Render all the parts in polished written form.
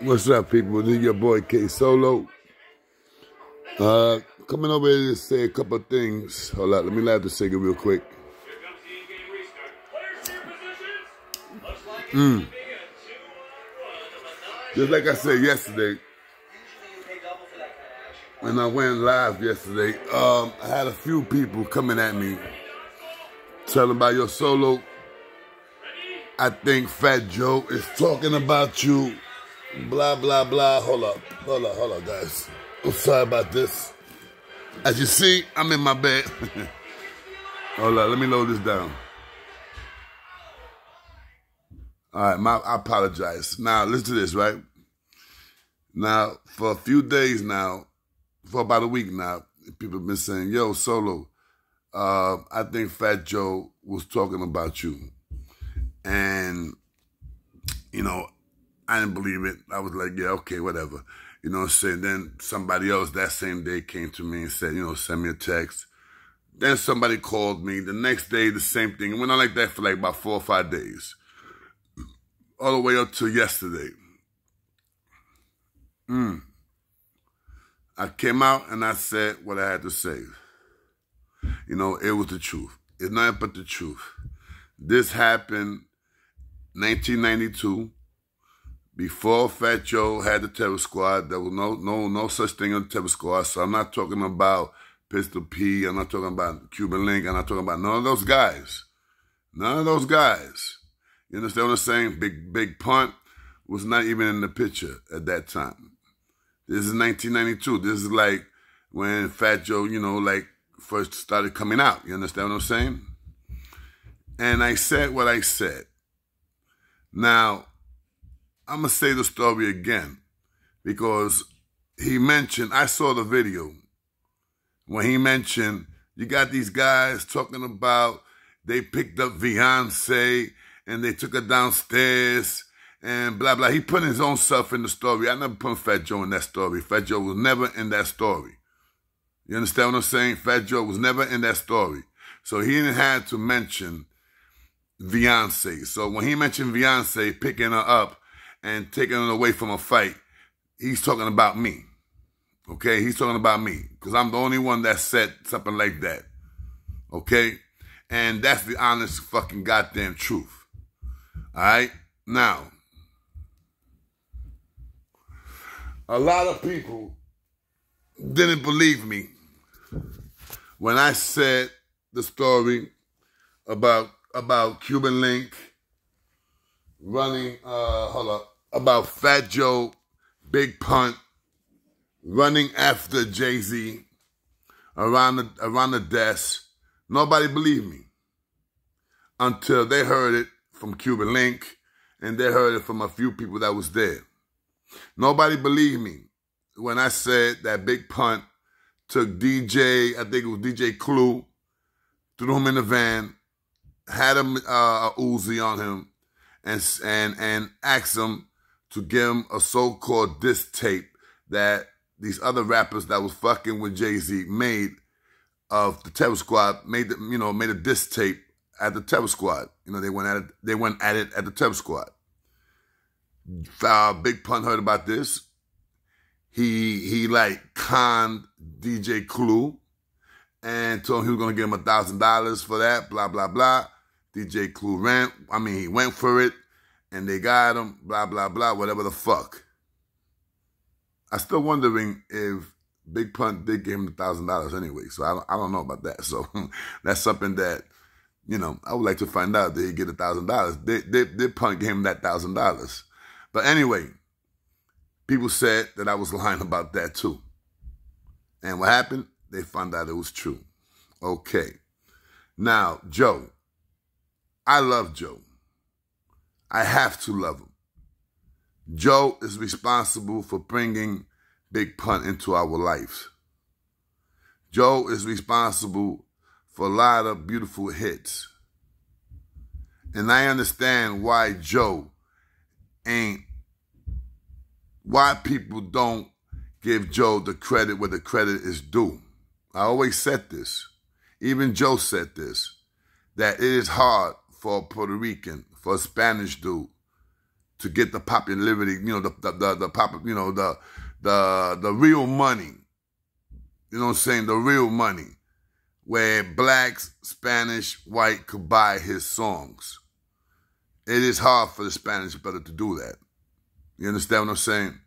What's up, people? This is your boy K Solo. Coming over here to say a couple of things. Hold on, let me light the cigarette real quick. Just like I said yesterday, when I went live yesterday, I had a few people coming at me, telling about your Solo. I think Fat Joe is talking about you. Blah, blah, blah. Hold up, guys. I'm sorry about this. As you see, I'm in my bed. Hold on, let me load this down. All right, I apologize. Now, listen to this, right? Now, for a few days now, for about a week now, people have been saying, yo, Solo, I think Fat Joe was talking about you. And, you know, I didn't believe it. I was like, yeah, okay, whatever. You know what I'm saying? Then somebody else that same day came to me and said, you know, send me a text. Then somebody called me. The next day, the same thing. It went on like that for like about 4 or 5 days. All the way up to yesterday. I came out and I said what I had to say. You know, it was the truth. It's nothing but the truth. This happened 1992. Before Fat Joe had the Terror Squad, there was no such thing as the Terror Squad. So I'm not talking about Pistol P. I'm not talking about Cuban Link. I'm not talking about none of those guys. None of those guys. You understand what I'm saying? Big Punt was not even in the picture at that time. This is 1992. This is like when Fat Joe, you know, like first started coming out. You understand what I'm saying? And I said what I said. Now, I'm going to say the story again because he mentioned, I saw the video when he mentioned, you got these guys talking about they picked up Beyonce and they took her downstairs and blah, blah. He put his own self in the story. I never put Fat Joe in that story. Fat Joe was never in that story. You understand what I'm saying? Fat Joe was never in that story. So he didn't have to mention Beyonce. So when he mentioned Beyonce picking her up and taking her away from a fight, he's talking about me. Okay? He's talking about me. Because I'm the only one that said something like that. Okay? And that's the honest fucking goddamn truth. Alright? Now, a lot of people didn't believe me when I said the story about Cuban Link running, about Fat Joe, Big Punt, running after Jay-Z around the desk. Nobody believed me until they heard it from Cuban Link and they heard it from a few people that was there. Nobody believed me when I said that Big Punt took DJ, I think it was DJ Clue, threw him in the van, had a Uzi on him, and asked him to give him a so-called diss tape that these other rappers that was fucking with Jay-Z made of the Terror Squad, made a diss tape at the Terror Squad. You know, they went at it at the Terror Squad. Big Pun heard about this. He like conned DJ Clue and told him he was gonna give him $1,000 for that, blah, blah, blah. DJ Clue he went for it, and they got him, blah, blah, blah, whatever the fuck. I'm still wondering if Big Pun did give him $1,000 anyway, so I don't know about that. So that's something that, you know, I would like to find out. Did he get $1,000? Did Pun give him that $1,000? But anyway, people said that I was lying about that too. And what happened? They found out it was true. Okay. Now, Joe. I love Joe. I have to love him. Joe is responsible for bringing Big Pun into our lives. Joe is responsible for a lot of beautiful hits. And I understand why why people don't give Joe the credit where the credit is due. I always said this. Even Joe said this, that it is hard for a Puerto Rican, for a Spanish dude, to get the popularity, the real money. You know what I'm saying? The real money. Where blacks, Spanish, white could buy his songs. It is hard for the Spanish brother to do that. You understand what I'm saying?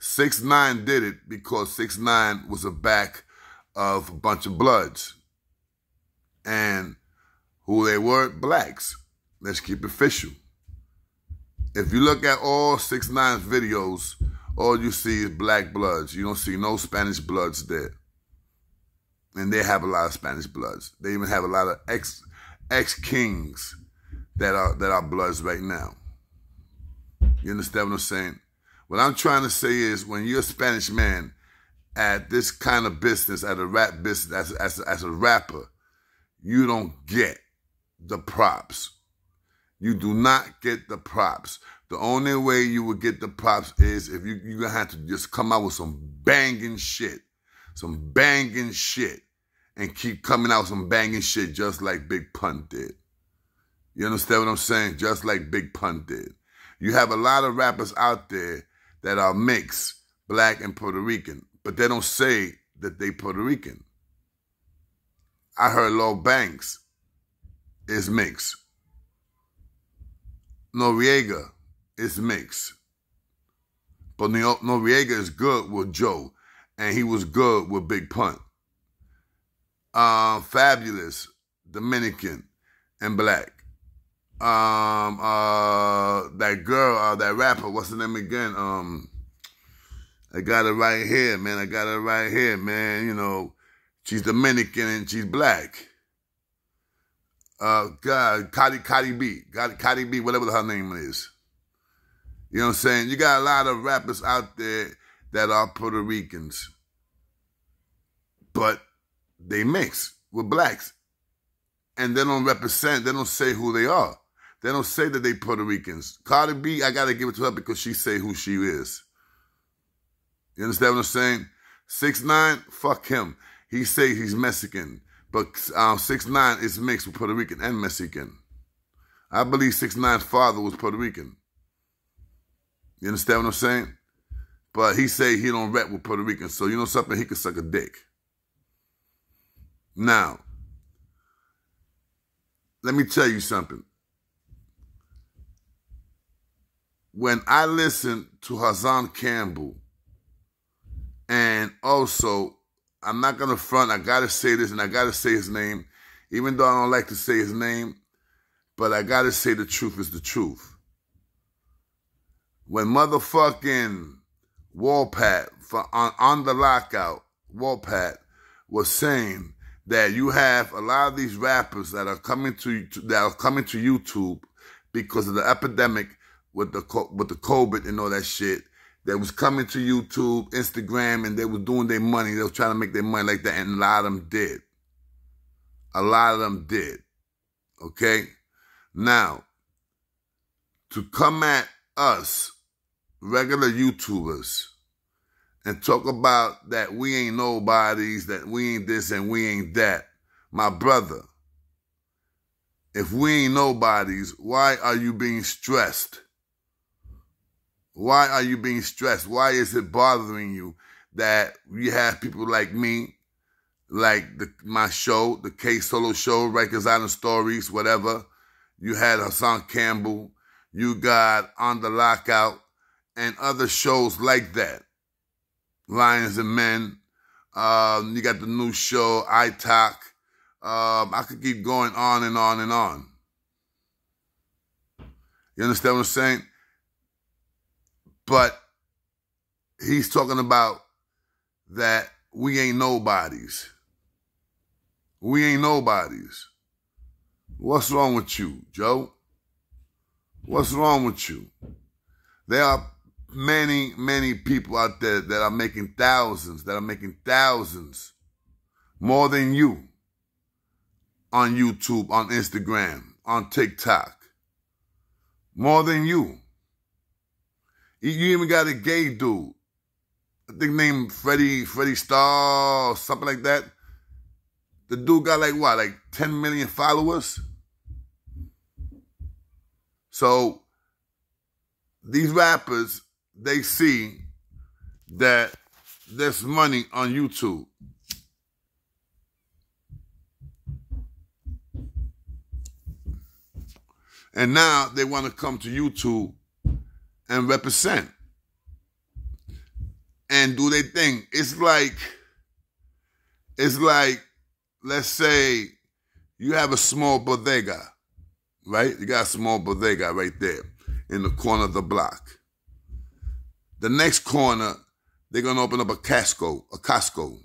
6ix9ine did it because 6ix9ine was a back of a bunch of Bloods. And who they were? Blacks. Let's keep it official. If you look at all 6ix9ine's videos, all you see is black Bloods. You don't see no Spanish Bloods there. And they have a lot of Spanish Bloods. They even have a lot of ex-kings that are Bloods right now. You understand what I'm saying? What I'm trying to say is when you're a Spanish man at this kind of business, at a rap business, as a rapper, you don't get the props. You do not get the props. The only way you will get the props is if you're going to have to just come out with some banging shit. Some banging shit. And keep coming out with some banging shit just like Big Pun did. You understand what I'm saying? Just like Big Pun did. You have a lot of rappers out there that are mixed, black and Puerto Rican. But they don't say that they Puerto Rican. I heard Lil Banks is mixed. Noriega is mixed. But Noriega is good with Joe. And he was good with Big Pun. Fabulous, Dominican, and black. That girl, that rapper, what's her name again? I got it right here, man. You know, she's Dominican and she's black. Cardi B, whatever her name is. You know what I'm saying? You got a lot of rappers out there that are Puerto Ricans, but they mix with blacks. And they don't represent, they don't say who they are. They don't say that they Puerto Ricans. Cardi B, I got to give it to her because she say who she is. You understand what I'm saying? 6ix9ine, fuck him. He say he's Mexican. But 6ix9ine is mixed with Puerto Rican and Mexican. I believe 6ix9ine's father was Puerto Rican. You understand what I'm saying? But he say he don't rap with Puerto Ricans. So you know something? He could suck a dick. Now, let me tell you something. When I listen to Hassan Campbell, and also, I'm not going to front, I got to say this, and I got to say his name, even though I don't like to say his name, but I got to say the truth is the truth. When motherfucking Warpat, on the lockout, Warpat was saying that you have a lot of these rappers that are coming to YouTube because of the epidemic with the COVID and all that shit, that was coming to YouTube, Instagram, and they were doing their money. They were trying to make their money like that, and a lot of them did. A lot of them did. Okay? Now, to come at us, regular YouTubers, and talk about that we ain't nobodies, that we ain't this and we ain't that. My brother, if we ain't nobodies, why are you being stressed? Why are you being stressed? Why is it bothering you that you have people like me, like my show, the K Solo Show, Rikers Island Stories, whatever. You had Hassan Campbell. You got On the Lockout and other shows like that. Lions and Men. You got the new show, I Talk. I could keep going on and on and on. You understand what I'm saying? But he's talking about that we ain't nobodies. We ain't nobodies. What's wrong with you, Joe? What's wrong with you? There are many, many people out there that are making thousands, more than you, on YouTube, on Instagram, on TikTok. More than you. You even got a gay dude, I think named Freddie Starr or something like that. The dude got like what, like 10 million followers? So these rappers, they see that there's money on YouTube. And now they want to come to YouTube and represent and do their thing. It's like, let's say you have a small bodega, right? You got a small bodega right there in the corner of the block. The next corner, they're going to open up a Costco,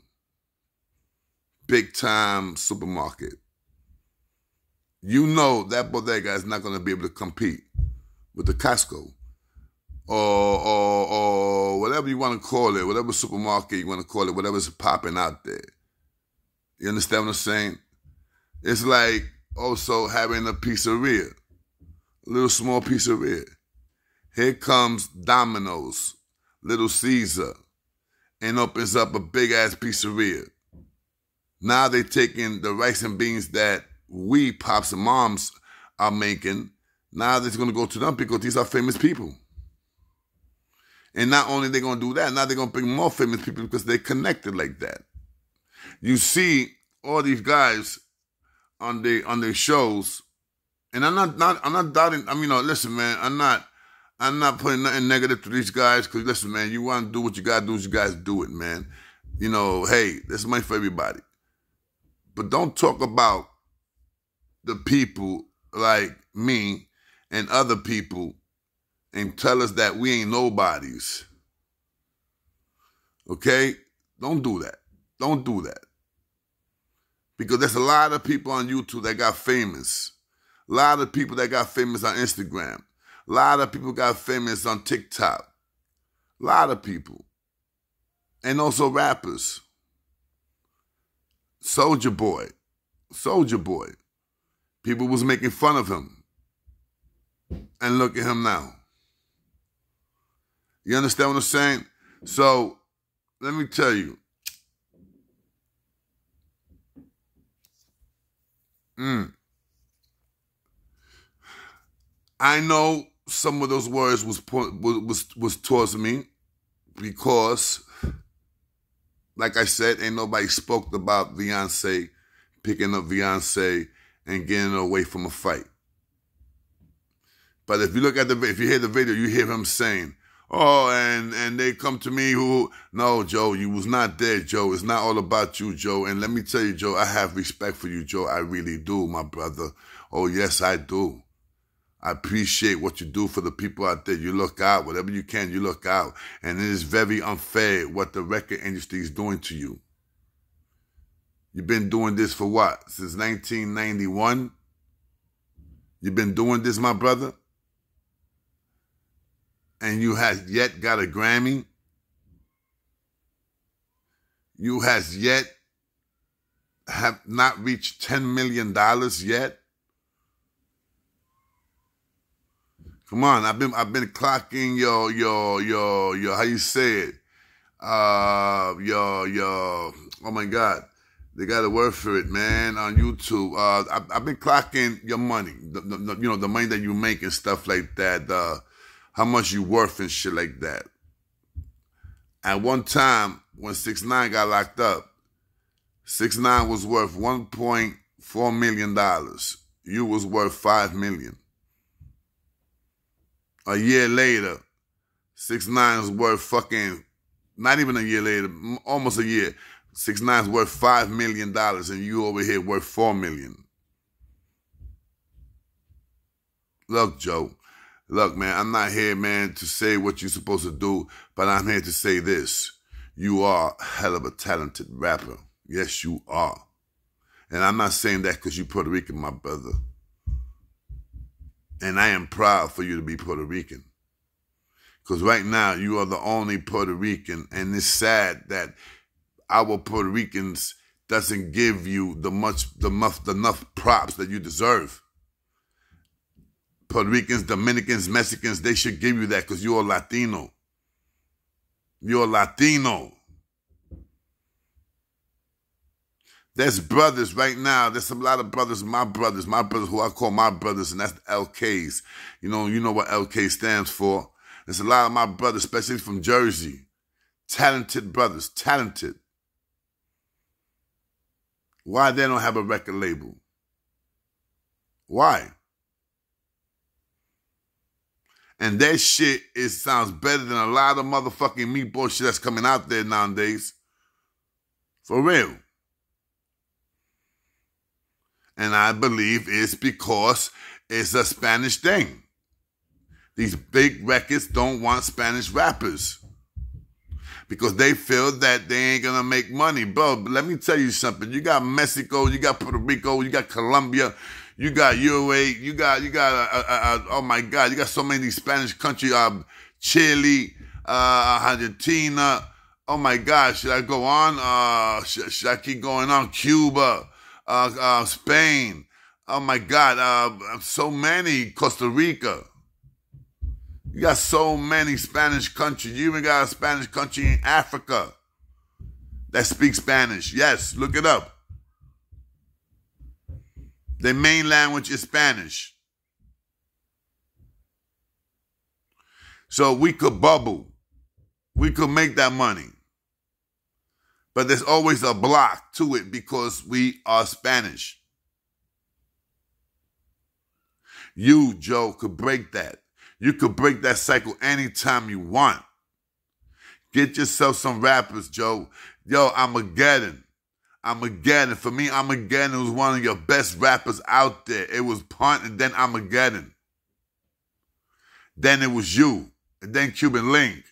big time supermarket. You know that bodega is not going to be able to compete with the Costco or whatever you want to call it, whatever supermarket you want to call it, whatever's popping out there. You understand what I'm saying? It's like also having a pizzeria, a little small pizzeria. Here comes Domino's, Little Caesar, and opens up a big-ass pizzeria. Now they're taking the rice and beans that we, pops and moms, are making. Now they're going to go to them because these are famous people. And not only they're going to do that, now they're going to bring more famous people because they're connected like that. You see all these guys on their shows, and I'm not doubting. I mean, listen, man, I'm not putting nothing negative to these guys because listen, man, you want to do what you got to do, you guys do it, man. You know, hey, this money for everybody. But don't talk about the people like me and other people and tell us that we ain't nobodies. Okay? Don't do that. Don't do that. Because there's a lot of people on YouTube that got famous. A lot of people that got famous on Instagram. A lot of people got famous on TikTok. A lot of people. And also rappers. Soulja Boy. People was making fun of him. And look at him now. You understand what I'm saying? So, let me tell you. I know some of those words was towards me because, like I said, ain't nobody spoke about Beyonce picking up Beyonce and getting her away from a fight. But if you look at if you hear the video, you hear him saying, "Oh, and they come to me who, no, Joe, you was not there, Joe. It's not all about you, Joe. And let me tell you, Joe, I have respect for you, Joe. I really do, my brother. Oh, yes, I do. I appreciate what you do for the people out there. You look out. Whatever you can, you look out. And it is very unfair what the record industry is doing to you. You've been doing this for what? Since 1991? You've been doing this, my brother? And you has yet got a Grammy? You has yet have not reached $10 million yet? Come on, I've been clocking your how you say it? Oh my God. They got a word for it, man, on YouTube. I've been clocking your money, the money that you make and stuff like that, how much you worth and shit like that. At one time, when 6ix9ine got locked up, 6ix9ine was worth $1.4 million. You was worth $5 million. A year later, 6ix9ine is worth fucking, not even a year later, almost a year. 6ix9ine is worth $5 million and you over here worth $4 million. Look, Joe. Look, man, I'm not here, man, to say what you're supposed to do, but I'm here to say this. You are a hell of a talented rapper. Yes, you are. And I'm not saying that because you're Puerto Rican, my brother. And I am proud for you to be Puerto Rican. Because right now, you are the only Puerto Rican, and it's sad that our Puerto Ricans doesn't give you enough props that you deserve. Puerto Ricans, Dominicans, Mexicans, they should give you that because you're a Latino. You're a Latino. There's brothers right now. There's a lot of brothers, my brothers who I call my brothers, and that's the LKs. You know what LK stands for. There's a lot of my brothers, especially from Jersey. Talented brothers, talented. Why they don't have a record label? Why? And that shit sounds better than a lot of motherfucking meatball shit that's coming out there nowadays. For real. And I believe it's because it's a Spanish thing. These big records don't want Spanish rappers because they feel that they ain't gonna make money. Bro, but let me tell you something. You got Mexico, you got Puerto Rico, you got Colombia, you got Uruguay, you got oh my God, you got so many Spanish countries, Chile, Argentina. Oh my God, should I go on? Should I keep going on? Cuba, Spain. Oh my God, so many. Costa Rica. You got so many Spanish countries. You even got a Spanish country in Africa that speaks Spanish. Yes, look it up. Their main language is Spanish. So we could bubble. We could make that money. But there's always a block to it because we are Spanish. You, Joe, could break that. You could break that cycle anytime you want. Get yourself some rappers, Joe. Yo, Armageddon. For me, Armageddon was one of your best rappers out there. It was Punt and then Armageddon. Then it was you. And then Cuban Link.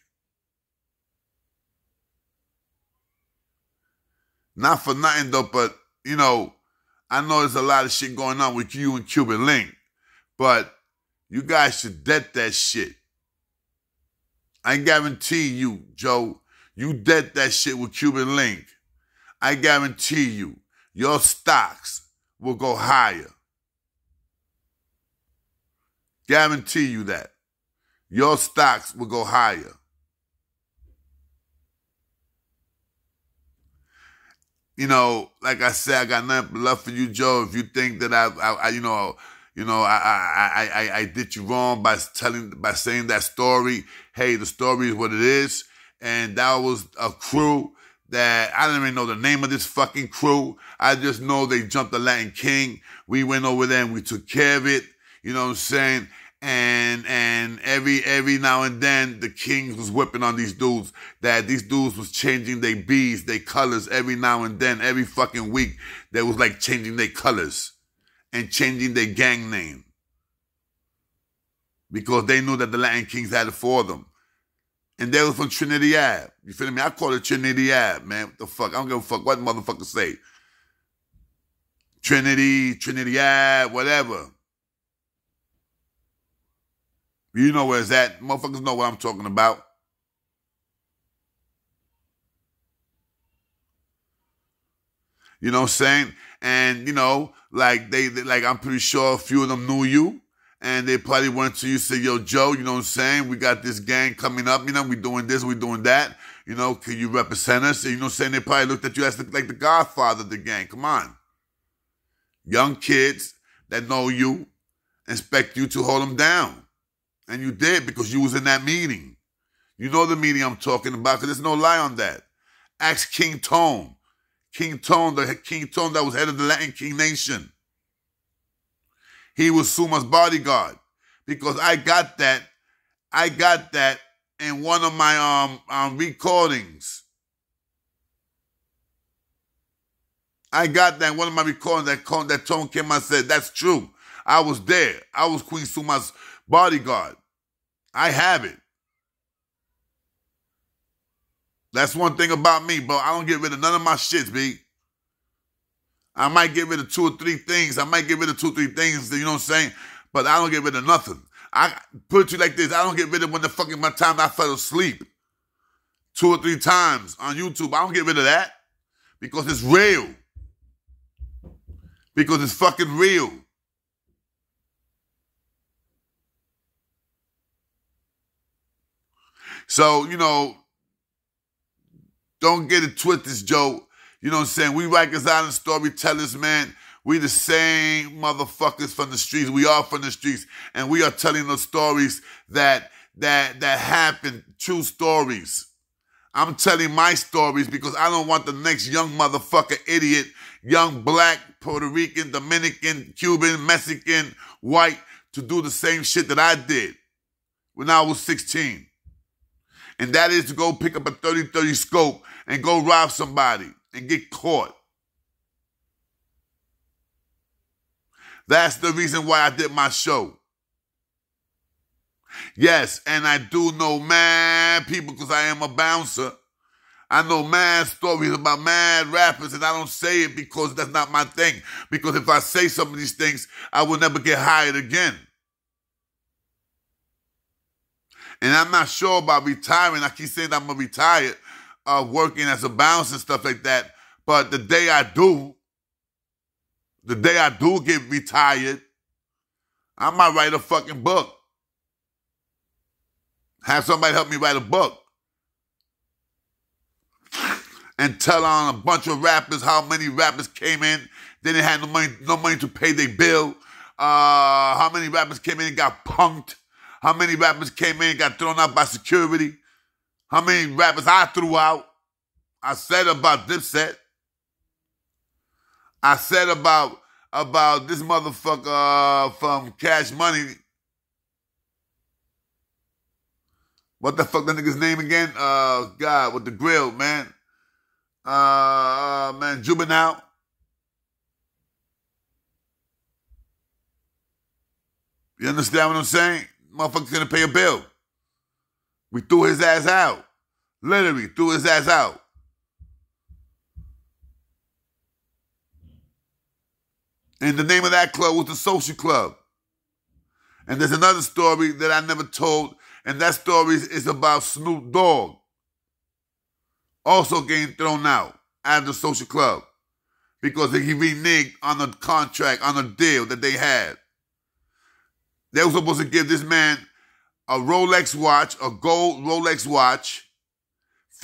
Not for nothing though, but, you know, I know there's a lot of shit going on with you and Cuban Link. But you guys should debt that shit. I guarantee you, Joe, you debt that shit with Cuban Link. I guarantee you, your stocks will go higher. Guarantee you that. Your stocks will go higher. You know, like I said, I got nothing but love for you, Joe. If you think that I did you wrong by saying that story. Hey, the story is what it is. And that was a crew that I don't even know the name of this fucking crew. I just know they jumped the Latin King. We went over there and we took care of it. You know what I'm saying? And every now and then the King was whipping on these dudes. That these dudes was changing their beads, their colors every now and then. Every fucking week they was like changing their colors and changing their gang name. Because they knew that the Latin Kings had it for them. And they was from Trinity Ave. You feel me? I call it Trinity Ave, man. What the fuck? I don't give a fuck what motherfuckers say. Trinity Ave, whatever. You know where it's at. Motherfuckers know what I'm talking about. You know what I'm saying? And, you know, like I'm pretty sure a few of them knew you. And they probably went to you and said, yo, Joe, you know what I'm saying? We got this gang coming up, you know, we doing this, we doing that. You know, can you represent us? And, you know what I'm saying? They probably looked at you as like the godfather of the gang. Come on. Young kids that know you expect you to hold them down. And you did because you was in that meeting. You know the meeting I'm talking about because there's no lie on that. Ask King Tone. King Tone that was head of the Latin King Nation. He was Suma's bodyguard because I got that in one of my recordings. I got that in one of my recordings that Tone came out and said, that's true. I was there. I was Queen Suma's bodyguard. I have it. That's one thing about me, bro. I don't get rid of none of my shits, B. I might get rid of 2 or 3 things. You know what I'm saying? But I don't get rid of nothing. I put it to you like this. I don't get rid of when the fucking my time I fell asleep 2 or 3 times on YouTube. I don't get rid of that because it's real. Because it's fucking real. So, you know, don't get it twisted, Joe. You know what I'm saying? We Rikers Island storytellers, man. We the same motherfuckers from the streets. We are from the streets. And we are telling those stories that that happened, true stories. I'm telling my stories because I don't want the next young motherfucker idiot, young black, Puerto Rican, Dominican, Cuban, Mexican, white, to do the same shit that I did when I was 16. And that is to go pick up a 30-30 scope and go rob somebody and get caught. That's the reason why I did my show. Yes, and I do know mad people because I am a bouncer. I know mad stories about mad rappers, and I don't say it because that's not my thing. Because if I say some of these things, I will never get hired again. And I'm not sure about retiring. I keep saying I'm going to retire, working as a bouncer and stuff like that. But the day I do get retired, I might write a fucking book. Have somebody help me write a book. And tell on a bunch of rappers how many rappers came in. They didn't have no money to pay their bill. How many rappers came in and got punked. How many rappers came in and got thrown out by security. How many rappers I threw out. I said about Dipset. I said about this motherfucker from Cash Money. What the fuck that nigga's name again? God, with the grill, man. Man, Juvenile. You understand what I'm saying? Motherfucker's gonna pay a bill. We threw his ass out. Literally, threw his ass out. And the name of that club was the Social Club. And there's another story that I never told, and that story is about Snoop Dogg. Also getting thrown out of the Social Club because he reneged on a contract, on a deal that they had. They were supposed to give this man a Rolex watch, a gold Rolex watch,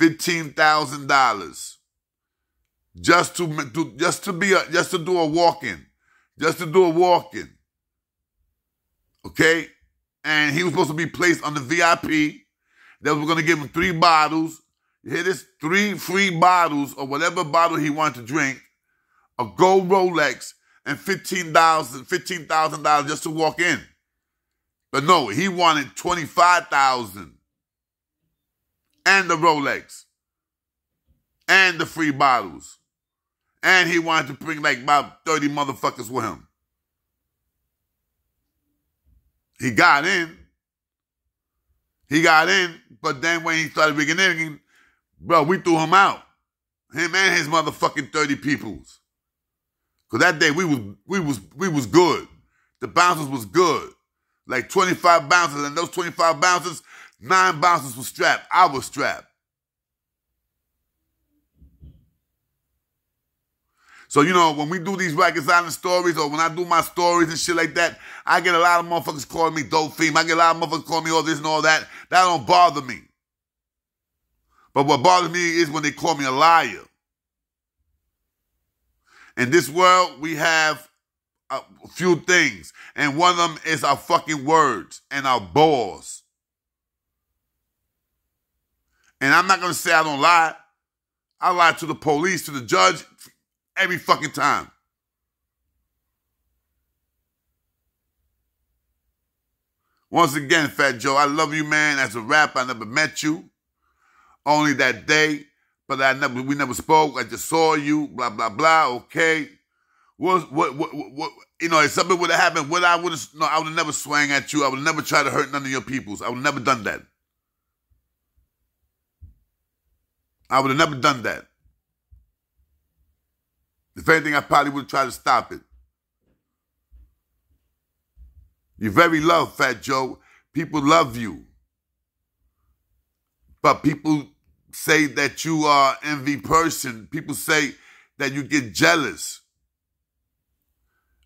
$15,000, just to do a walk-in, okay? And he was supposed to be placed on the VIP. They were going to give him 3 bottles. You hear this? 3 free bottles of whatever bottle he wanted to drink, a gold Rolex, and $15,000 just to walk in. But no, he wanted $25,000 and the Rolex and the free bottles. And he wanted to bring like about 30 motherfuckers with him. He got in, but then when he started reneging, bro, we threw him out. Him and his motherfucking 30 peoples. Cause that day we was good. The bouncers was good. Like 25 bouncers, and those 25 bouncers, 9 bouncers were strapped. I was strapped. So, you know, when we do these Rikers Island stories, or when I do my stories and shit like that, I get a lot of motherfuckers calling me dope fiend. I get a lot of motherfuckers calling me all this and all that. That don't bother me. But what bothers me is when they call me a liar. In this world, we have a few things, and one of them is our fucking words and our balls. And I'm not going to say I don't lie. I lie to the police, to the judge, every fucking time. Once again, Fat Joe, I love you, man. As a rapper, I never met you. Only that day, but we never spoke. I just saw you, blah, blah, blah, okay. What, you know, if something would have happened, I would have never swang at you. I would have never tried to hurt none of your peoples. I would have never done that. I would have never done that. If anything, I probably would have tried to stop it. You're very loved, Fat Joe. People love you. But people say that you are an envy person. People say that you get jealous.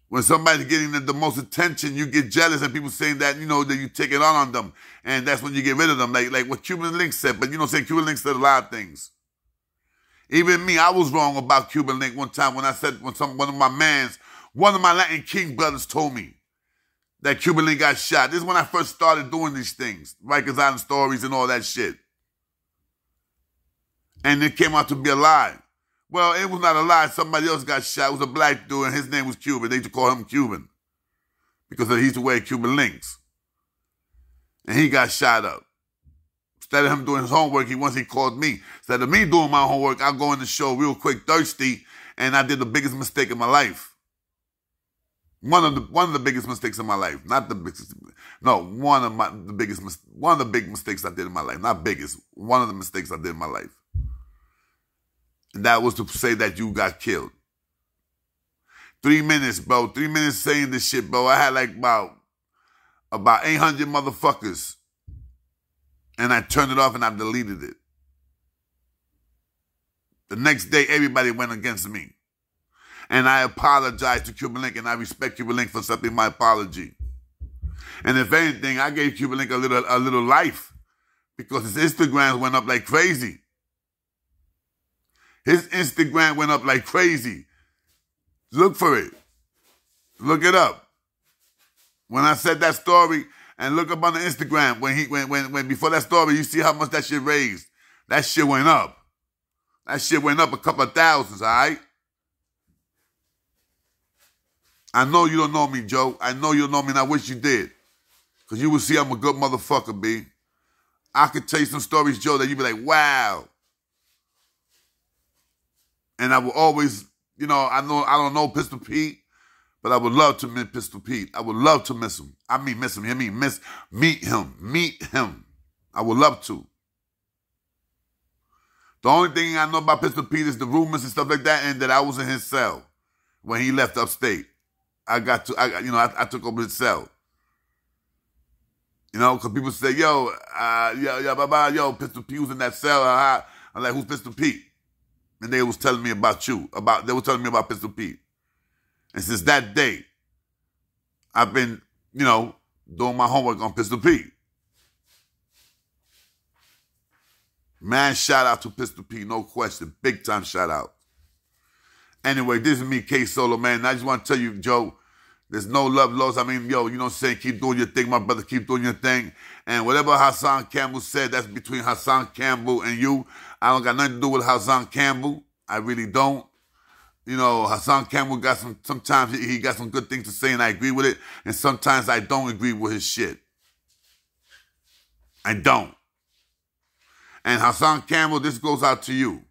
When somebody's getting the most attention, you get jealous, and people saying that, you know, that you take it on them. And that's when you get rid of them, like what Cuban Link said. But you know, saying Cuban Link said a lot of things. Even me, I was wrong about Cuban Link one time when I said, one of my Latin King brothers told me, that Cuban Link got shot. This is when I first started doing these things. Rikers Island stories and all that shit. And it came out to be a lie. Well, it was not a lie. Somebody else got shot. It was a black dude, and his name was Cuban. They used to call him Cuban because he used to wear Cuban links. And he got shot up. Instead of him doing his homework, he called me. Instead of me doing my homework, I'll go in the show real quick, thirsty, and I did the biggest mistake in my life. One of the biggest mistakes in my life. Not the biggest. No, one of the big mistakes I did in my life. Not biggest. One of the mistakes I did in my life. And that was to say that you got killed. 3 minutes, bro. 3 minutes saying this shit, bro. I had like about 800 motherfuckers. And I turned it off and I deleted it. The next day, everybody went against me. And I apologized to Cuban Link, and I respect Cuban Link for accepting my apology. And if anything, I gave Cuban Link a little life because his Instagram went up like crazy. His Instagram went up like crazy. Look for it. Look it up. When I said that story, and look up on the Instagram, when before that story, you see how much that shit raised. That shit went up. That shit went up a couple of thousands, all right? I know you don't know me, Joe. I know you don't know me, and I wish you did. Because you will see I'm a good motherfucker, B. I could tell you some stories, Joe, that you'd be like, wow. And I will always, you know, I don't know Pistol Pete, but I would love to meet Pistol Pete. I would love to miss him. I mean, miss him. I mean, meet him. I would love to. The only thing I know about Pistol Pete is the rumors and stuff like that, and that I was in his cell when he left upstate. I took over his cell. You know, because people say, yo, Pistol Pete was in that cell. I'm like, who's Pistol Pete? And they was telling me about you. They were telling me about Pistol Pete. And since that day, I've been, you know, doing my homework on Pistol Pete. Man, shout out to Pistol Pete, no question. Big time shout out. Anyway, this is me, K-Solo, man. And I just want to tell you, Joe, there's no love lost. I mean, yo, you know what I'm saying? Keep doing your thing, my brother. Keep doing your thing. And whatever Hassan Campbell said, that's between Hassan Campbell and you. I don't got nothing to do with Hassan Campbell. I really don't. You know, Hassan Campbell got sometimes he got some good things to say and I agree with it. And sometimes I don't agree with his shit. I don't. And Hassan Campbell, this goes out to you.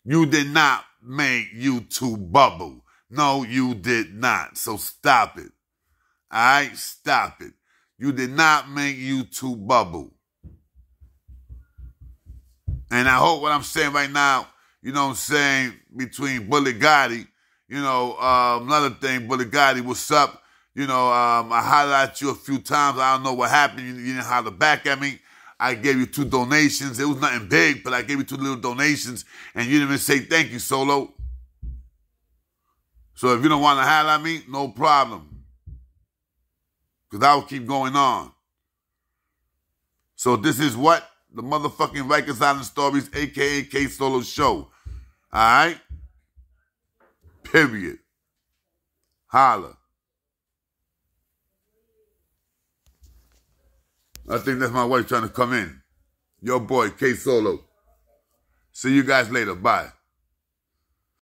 You did not make YouTube bubble. No, you did not. So stop it. All right? Stop it. You did not make YouTube bubble. And I hope what I'm saying right now, you know what I'm saying, between Bully Gotti, you know, another thing, Bully Gotti, what's up? You know, I hollered at you a few times. I don't know what happened. You didn't holler back at me. I gave you 2 donations. It was nothing big, but I gave you 2 little donations, and you didn't even say thank you, Solo. So if you don't want to holler at me, no problem. Because I will keep going on. So this is what? The motherfucking Rikers Island Stories, a.k.a. K-Solo Show. All right? Period. Holla. I think that's my wife trying to come in. Your boy, K-Solo. See you guys later. Bye.